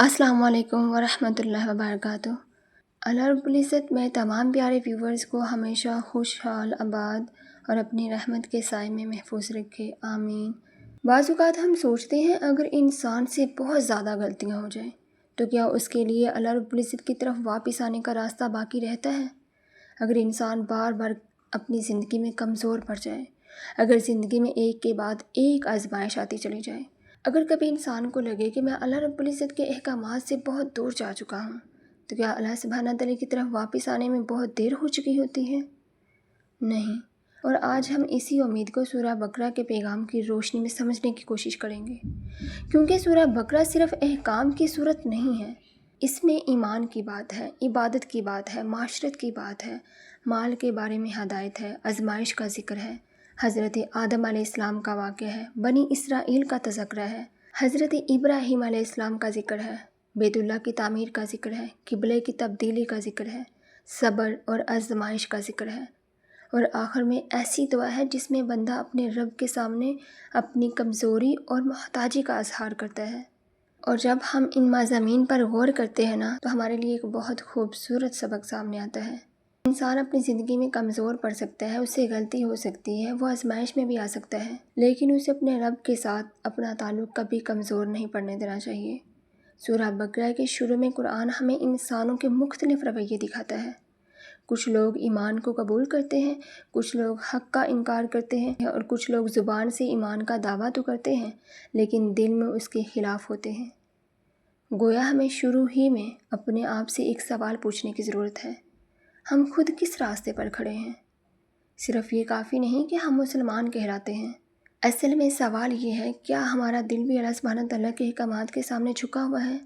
السلام علیکم ورحمۃ اللہ وبرکاتہ۔ اللہ رب العزت میں تمام پیارے ویورز کو ہمیشہ خوشحال آباد اور اپنی رحمت کے سائے میں محفوظ رکھے، آمین۔ بعض اوقات ہم سوچتے ہیں اگر انسان سے بہت زیادہ غلطیاں ہو جائیں تو کیا اس کے لیے اللہ رب العزت کی طرف واپس آنے کا راستہ باقی رہتا ہے؟ اگر انسان بار بار اپنی زندگی میں کمزور پڑ جائے، اگر زندگی میں ایک کے بعد ایک آزمائش آتی چلی جائے، اگر کبھی انسان کو لگے کہ میں اللہ رب العزت کے احکامات سے بہت دور جا چکا ہوں، تو کیا اللہ سبحانہ تعالیٰ کی طرف واپس آنے میں بہت دیر ہو چکی ہوتی ہے؟ نہیں۔ اور آج ہم اسی امید کو سورہ بقرہ کے پیغام کی روشنی میں سمجھنے کی کوشش کریں گے، کیونکہ سورہ بقرہ صرف احکام کی صورت نہیں ہے، اس میں ایمان کی بات ہے، عبادت کی بات ہے، معاشرت کی بات ہے، مال کے بارے میں ہدایت ہے، آزمائش کا ذکر ہے، حضرت آدم علیہ السلام کا واقعہ ہے، بنی اسرائیل کا تذکرہ ہے، حضرت ابراہیم علیہ السلام کا ذکر ہے، بیت اللہ کی تعمیر کا ذکر ہے، قبلے کی تبدیلی کا ذکر ہے، صبر اور آزمائش کا ذکر ہے، اور آخر میں ایسی دعا ہے جس میں بندہ اپنے رب کے سامنے اپنی کمزوری اور محتاجی کا اظہار کرتا ہے۔ اور جب ہم ان مضامین پر غور کرتے ہیں نا تو ہمارے لیے ایک بہت خوبصورت سبق سامنے آتا ہے۔ انسان اپنی زندگی میں کمزور پڑ سکتا ہے، اس سے غلطی ہو سکتی ہے، وہ آزمائش میں بھی آ سکتا ہے، لیکن اسے اپنے رب کے ساتھ اپنا تعلق کبھی کمزور نہیں پڑنے دینا چاہیے۔ سورہ بقرہ کے شروع میں قرآن ہمیں انسانوں کے مختلف رویے دکھاتا ہے۔ کچھ لوگ ایمان کو قبول کرتے ہیں، کچھ لوگ حق کا انکار کرتے ہیں، اور کچھ لوگ زبان سے ایمان کا دعویٰ تو کرتے ہیں لیکن دل میں اس کے خلاف ہوتے ہیں۔ گویا ہمیں شروع ہی میں اپنے آپ سے ایک سوال پوچھنے کی ضرورت ہے، ہم خود کس راستے پر کھڑے ہیں؟ صرف یہ کافی نہیں کہ ہم مسلمان کہلاتے ہیں، اصل میں سوال یہ ہے کیا ہمارا دل بھی اللہ سبحانہ تعالیٰ کے احکامات کے سامنے جھکا ہوا ہے؟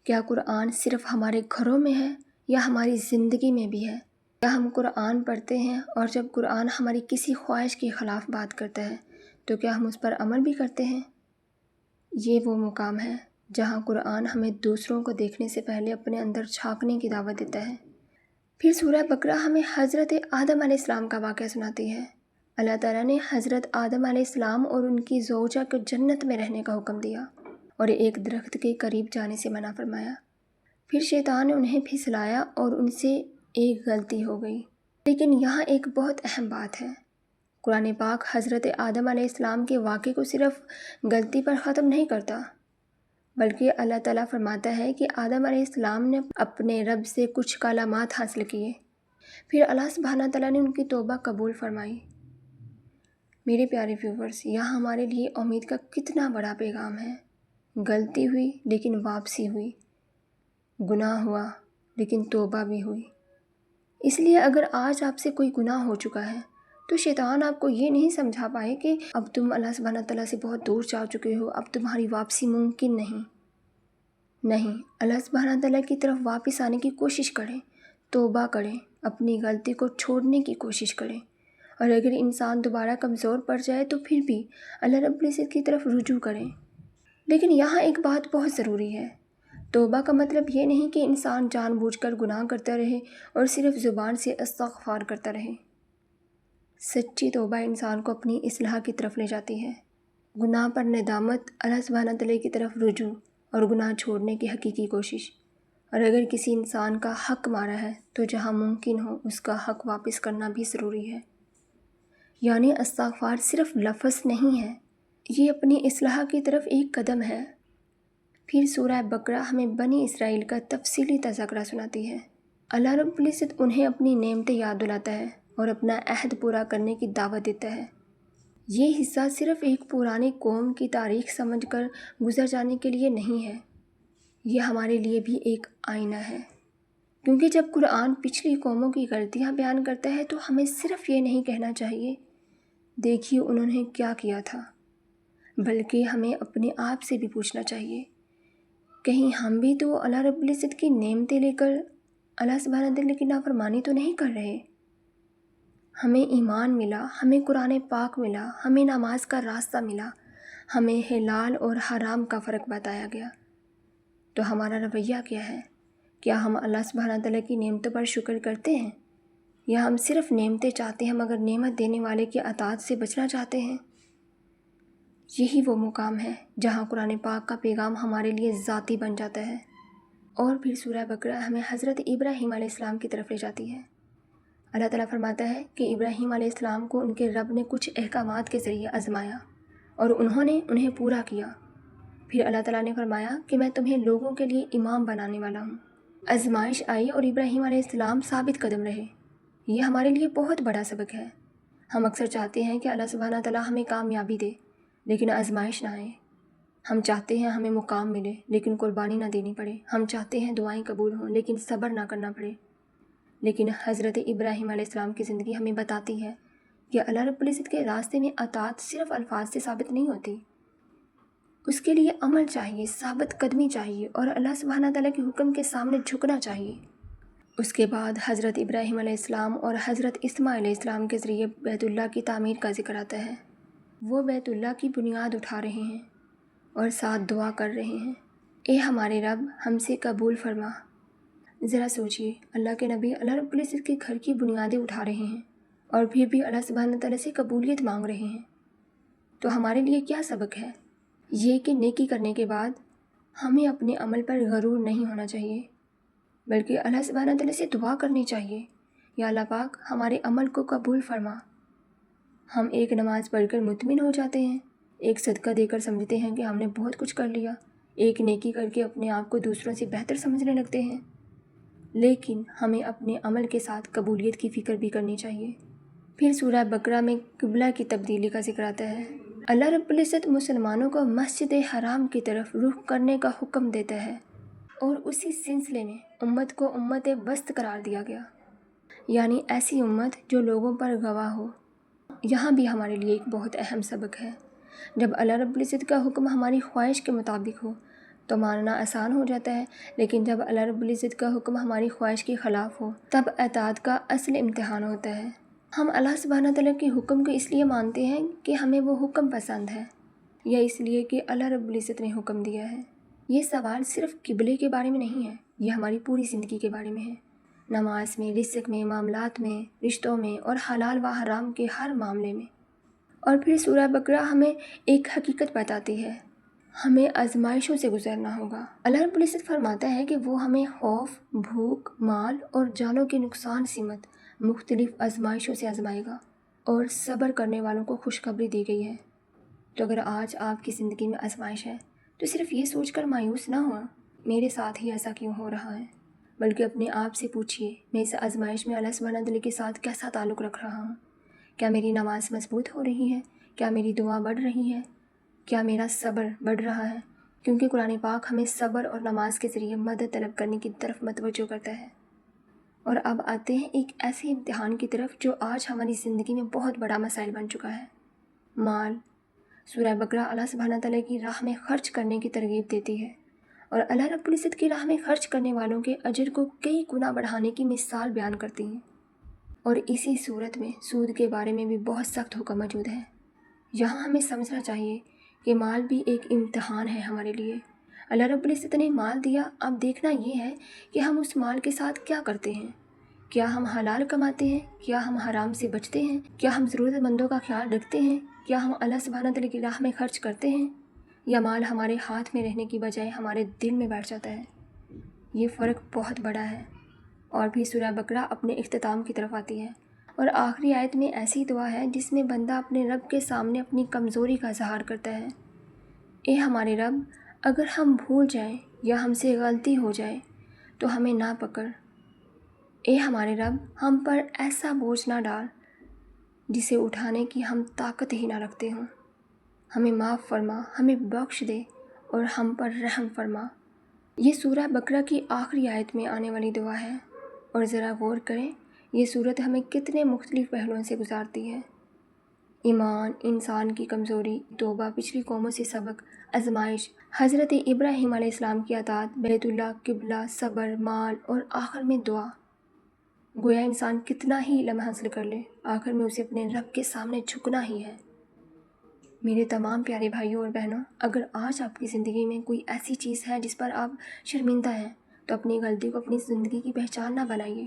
کیا قرآن صرف ہمارے گھروں میں ہے یا ہماری زندگی میں بھی ہے؟ کیا ہم قرآن پڑھتے ہیں اور جب قرآن ہماری کسی خواہش کے خلاف بات کرتا ہے تو کیا ہم اس پر عمل بھی کرتے ہیں؟ یہ وہ مقام ہے جہاں قرآن ہمیں دوسروں کو دیکھنے سے پہلے اپنے اندر جھانکنے کی دعوت دیتا ہے۔ پھر سورہ بقرہ ہمیں حضرت آدم علیہ السلام کا واقعہ سناتی ہے۔ اللہ تعالیٰ نے حضرت آدم علیہ السلام اور ان کی زوجہ کو جنت میں رہنے کا حکم دیا اور ایک درخت کے قریب جانے سے منع فرمایا۔ پھر شیطان نے انہیں پھسلایا اور ان سے ایک غلطی ہو گئی۔ لیکن یہاں ایک بہت اہم بات ہے، قرآن پاک حضرت آدم علیہ السلام کے واقعے کو صرف غلطی پر ختم نہیں کرتا، بلکہ اللہ تعالیٰ فرماتا ہے کہ آدم علیہ السلام نے اپنے رب سے کچھ کلمات حاصل کیے، پھر اللہ سبحانہ تعالیٰ نے ان کی توبہ قبول فرمائی۔ میرے پیارے ویورز، یہاں ہمارے لیے امید کا کتنا بڑا پیغام ہے۔ غلطی ہوئی لیکن واپسی ہوئی، گناہ ہوا لیکن توبہ بھی ہوئی۔ اس لیے اگر آج آپ سے کوئی گناہ ہو چکا ہے تو شیطان آپ کو یہ نہیں سمجھا پائے کہ اب تم اللہ سبحانہ تعالیٰ سے بہت دور جا چکے ہو، اب تمہاری واپسی ممکن نہیں۔ نہیں، اللہ سبحانہ تعالیٰ کی طرف واپس آنے کی کوشش کریں، توبہ کریں، اپنی غلطی کو چھوڑنے کی کوشش کریں، اور اگر انسان دوبارہ کمزور پڑ جائے تو پھر بھی اللہ رب العزت کی طرف رجوع کریں۔ لیکن یہاں ایک بات بہت ضروری ہے، توبہ کا مطلب یہ نہیں کہ انسان جان بوجھ کر گناہ کرتا رہے اور صرف زبان سے استغفار کرتا رہے۔ سچی توبہ انسان کو اپنی اصلاح کی طرف لے جاتی ہے، گناہ پر ندامت، اللہ سبحانہ تعالیٰ کی طرف رجوع اور گناہ چھوڑنے کی حقیقی کوشش۔ اور اگر کسی انسان کا حق مارا ہے تو جہاں ممکن ہو اس کا حق واپس کرنا بھی ضروری ہے۔ یعنی استغفار صرف لفظ نہیں ہے، یہ اپنی اصلاح کی طرف ایک قدم ہے۔ پھر سورہ بقرہ ہمیں بنی اسرائیل کا تفصیلی تذکرہ سناتی ہے۔ اللہ رب العزت انہیں اپنی نعمتیں یاد دلاتا ہے اور اپنا عہد پورا کرنے کی دعوت دیتا ہے۔ یہ حصہ صرف ایک پرانی قوم کی تاریخ سمجھ کر گزر جانے کے لیے نہیں ہے، یہ ہمارے لیے بھی ایک آئینہ ہے، کیونکہ جب قرآن پچھلی قوموں کی غلطیاں بیان کرتا ہے تو ہمیں صرف یہ نہیں کہنا چاہیے دیکھیے انہوں نے کیا کیا تھا، بلکہ ہمیں اپنے آپ سے بھی پوچھنا چاہیے کہیں ہم بھی تو اللہ رب العزت کی نعمتیں لے کر اللہ سبحانہ تعالیٰ کی نافرمانی تو نہیں کر رہے؟ ہمیں ایمان ملا، ہمیں قرآن پاک ملا، ہمیں نماز کا راستہ ملا، ہمیں حلال اور حرام کا فرق بتایا گیا، تو ہمارا رویہ کیا ہے؟ کیا ہم اللہ سبحانہ تعالیٰ کی نعمتوں پر شکر کرتے ہیں یا ہم صرف نعمتیں چاہتے ہیں مگر نعمت دینے والے کی اطاعت سے بچنا چاہتے ہیں؟ یہی وہ مقام ہے جہاں قرآن پاک کا پیغام ہمارے لیے ذاتی بن جاتا ہے۔ اور پھر سورہ بقرہ ہمیں حضرت ابراہیم علیہ السلام کی طرف لے جاتی ہے۔ اللہ تعالیٰ فرماتا ہے کہ ابراہیم علیہ السلام کو ان کے رب نے کچھ احکامات کے ذریعے آزمایا اور انہوں نے انہیں پورا کیا۔ پھر اللہ تعالیٰ نے فرمایا کہ میں تمہیں لوگوں کے لیے امام بنانے والا ہوں۔ آزمائش آئی اور ابراہیم علیہ السلام ثابت قدم رہے۔ یہ ہمارے لیے بہت بڑا سبق ہے۔ ہم اکثر چاہتے ہیں کہ اللہ سبحانہ تعالیٰ ہمیں کامیابی دے لیکن آزمائش نہ آئے۔ ہم چاہتے ہیں ہمیں مقام ملے لیکن قربانی نہ دینی پڑے۔ ہم چاہتے ہیں دعائیں قبول ہوں لیکن صبر نہ کرنا پڑے۔ لیکن حضرت ابراہیم علیہ السلام کی زندگی ہمیں بتاتی ہے کہ اللہ رب العزت کے راستے میں اطاعت صرف الفاظ سے ثابت نہیں ہوتی، اس کے لیے عمل چاہیے، ثابت قدمی چاہیے اور اللہ سبحانہ تعالیٰ کے حکم کے سامنے جھکنا چاہیے۔ اس کے بعد حضرت ابراہیم علیہ السلام اور حضرت اسماعیل علیہ السلام کے ذریعے بیت اللہ کی تعمیر کا ذکر آتا ہے۔ وہ بیت اللہ کی بنیاد اٹھا رہے ہیں اور ساتھ دعا کر رہے ہیں، اے ہمارے رب ہم سے قبول فرما۔ ذرا سوچئے، اللہ کے نبی اللہ رب العزت کے گھر کی بنیادیں اٹھا رہے ہیں اور پھر بھی اللہ سبحانہ تعالیٰ سے قبولیت مانگ رہے ہیں۔ تو ہمارے لیے کیا سبق ہے؟ یہ کہ نیکی کرنے کے بعد ہمیں اپنے عمل پر غرور نہیں ہونا چاہیے، بلکہ اللہ سبحانہ تعالیٰ سے دعا کرنی چاہیے، یا اللہ پاک ہمارے عمل کو قبول فرما۔ ہم ایک نماز پڑھ کر مطمئن ہو جاتے ہیں، ایک صدقہ دے کر سمجھتے ہیں کہ ہم نے بہت کچھ کر لیا، ایک نیکی کر کے اپنے آپ کو دوسروں سے بہتر سمجھنے لگتے ہیں، لیکن ہمیں اپنے عمل کے ساتھ قبولیت کی فکر بھی کرنی چاہیے۔ پھر سورہ بقرہ میں قبلہ کی تبدیلی کا ذکر آتا ہے۔ اللہ رب العزت مسلمانوں کو مسجد حرام کی طرف رخ کرنے کا حکم دیتا ہے اور اسی سلسلے میں امت کو امت وسط قرار دیا گیا، یعنی ایسی امت جو لوگوں پر گواہ ہو۔ یہاں بھی ہمارے لیے ایک بہت اہم سبق ہے۔ جب اللہ رب العزت کا حکم ہماری خواہش کے مطابق ہو تو ماننا آسان ہو جاتا ہے، لیکن جب اللہ رب العزت کا حکم ہماری خواہش کے خلاف ہو تب اطاعت کا اصل امتحان ہوتا ہے۔ ہم اللہ سبحانہ تعالیٰ کے حکم کو اس لیے مانتے ہیں کہ ہمیں وہ حکم پسند ہے یا اس لیے کہ اللہ رب العزت نے حکم دیا ہے۔ یہ سوال صرف قبلے کے بارے میں نہیں ہے، یہ ہماری پوری زندگی کے بارے میں ہے۔ نماز میں، رزق میں، معاملات میں، رشتوں میں اور حلال و حرام کے ہر معاملے میں۔ اور پھر سورہ بقرہ ہمیں ایک حقیقت بتاتی ہے، ہمیں آزمائشوں سے گزرنا ہوگا۔ اللہ رب العزت فرماتا ہے کہ وہ ہمیں خوف، بھوک، مال اور جانوں کے نقصان سمیت مختلف آزمائشوں سے آزمائے گا، اور صبر کرنے والوں کو خوشخبری دی گئی ہے۔ تو اگر آج آپ کی زندگی میں آزمائش ہے تو صرف یہ سوچ کر مایوس نہ ہوا میرے ساتھ ہی ایسا کیوں ہو رہا ہے، بلکہ اپنے آپ سے پوچھئے میں اس آزمائش میں اللہ سبحانہ تعالیٰ کے ساتھ کیسا تعلق رکھ رہا ہوں؟ کیا میری نماز مضبوط ہو رہی ہے؟ کیا میری دعا بڑھ رہی ہے؟ کیا میرا صبر بڑھ رہا ہے؟ کیونکہ قرآن پاک ہمیں صبر اور نماز کے ذریعے مدد طلب کرنے کی طرف متوجہ کرتا ہے۔ اور اب آتے ہیں ایک ایسے امتحان کی طرف جو آج ہماری زندگی میں بہت بڑا مسائل بن چکا ہے، مال۔ سورہ بقرہ اللہ سبحانہ تعالیٰ کی راہ میں خرچ کرنے کی ترغیب دیتی ہے اور اللہ رب العزت کی راہ میں خرچ کرنے والوں کے اجر کو کئی گنا بڑھانے کی مثال بیان کرتی ہیں۔ اور اسی صورت میں سود کے بارے میں بھی بہت سخت حکم موجود ہے۔ یہاں ہمیں سمجھنا چاہیے کہ مال بھی ایک امتحان ہے ہمارے لیے۔ اللہ رب العزت نے مال دیا، اب دیکھنا یہ ہے کہ ہم اس مال کے ساتھ کیا کرتے ہیں۔ کیا ہم حلال کماتے ہیں؟ کیا ہم حرام سے بچتے ہیں؟ کیا ہم ضرورت مندوں کا خیال رکھتے ہیں؟ کیا ہم اللہ سبحانہ تعالیٰ کی راہ میں خرچ کرتے ہیں؟ یا مال ہمارے ہاتھ میں رہنے کی بجائے ہمارے دل میں بیٹھ جاتا ہے؟ یہ فرق بہت بڑا ہے۔ اور پھر سورہ بقرہ اپنے اختتام کی طرف آتی ہے اور آخری آیت میں ایسی دعا ہے جس میں بندہ اپنے رب کے سامنے اپنی کمزوری کا اظہار کرتا ہے، اے ہمارے رب اگر ہم بھول جائیں یا ہم سے غلطی ہو جائے تو ہمیں نہ پکڑ، اے ہمارے رب ہم پر ایسا بوجھ نہ ڈال جسے اٹھانے کی ہم طاقت ہی نہ رکھتے ہوں، ہمیں معاف فرما، ہمیں بخش دے اور ہم پر رحم فرما۔ یہ سورہ بقرہ کی آخری آیت میں آنے والی دعا ہے، اور ذرا غور کریں یہ صورت ہمیں کتنے مختلف پہلوؤں سے گزارتی ہے۔ ایمان، انسان کی کمزوری، توبہ، پچھلی قوموں سے سبق، آزمائش، حضرت ابراہیم علیہ السلام کی اطاعت، بیت اللہ، قبلہ، صبر، مال اور آخر میں دعا۔ گویا انسان کتنا ہی علم حاصل کر لے، آخر میں اسے اپنے رب کے سامنے جھکنا ہی ہے۔ میرے تمام پیارے بھائیوں اور بہنوں، اگر آج آپ کی زندگی میں کوئی ایسی چیز ہے جس پر آپ شرمندہ ہیں تو اپنی غلطی کو اپنی زندگی کی پہچان نہ بنائیے۔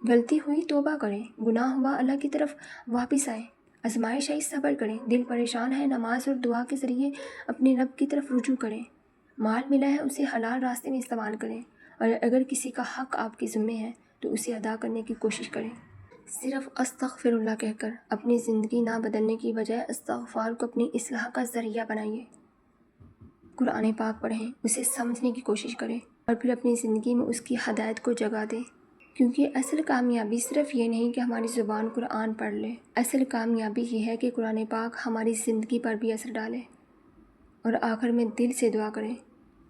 غلطی ہوئی توبہ کریں، گناہ ہوا اللہ کی طرف واپس آئیں، آزمائش ہے صبر کریں، دل پریشان ہے نماز اور دعا کے ذریعے اپنے رب کی طرف رجوع کریں، مال ملا ہے اسے حلال راستے میں استعمال کریں، اور اگر کسی کا حق آپ کے ذمے ہے تو اسے ادا کرنے کی کوشش کریں۔ صرف استغفر اللہ کہہ کر اپنی زندگی نہ بدلنے کی بجائے استغفار کو اپنی اصلاح کا ذریعہ بنائیے۔ قرآن پاک پڑھیں، اسے سمجھنے کی کوشش کریں اور پھر اپنی زندگی میں اس کی ہدایت کو جگہ دیں، کیونکہ اصل کامیابی صرف یہ نہیں کہ ہماری زبان قرآن پڑھ لے، اصل کامیابی یہ ہے کہ قرآن پاک ہماری زندگی پر بھی اثر ڈالے۔ اور آخر میں دل سے دعا کریں،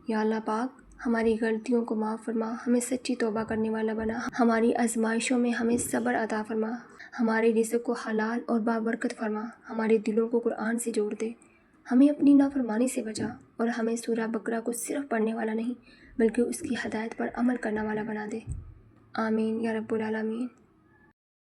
یا اللہ پاک ہماری غلطیوں کو معاف فرما، ہمیں سچی توبہ کرنے والا بنا، ہماری آزمائشوں میں ہمیں صبر عطا فرما، ہمارے رزق کو حلال اور بابرکت فرما، ہمارے دلوں کو قرآن سے جوڑ دے، ہمیں اپنی نافرمانی سے بچا، اور ہمیں سورہ بقرہ کو صرف پڑھنے والا نہیں بلکہ اس کی ہدایت پر عمل کرنے والا بنا دے۔ آمین یا رب العالمین۔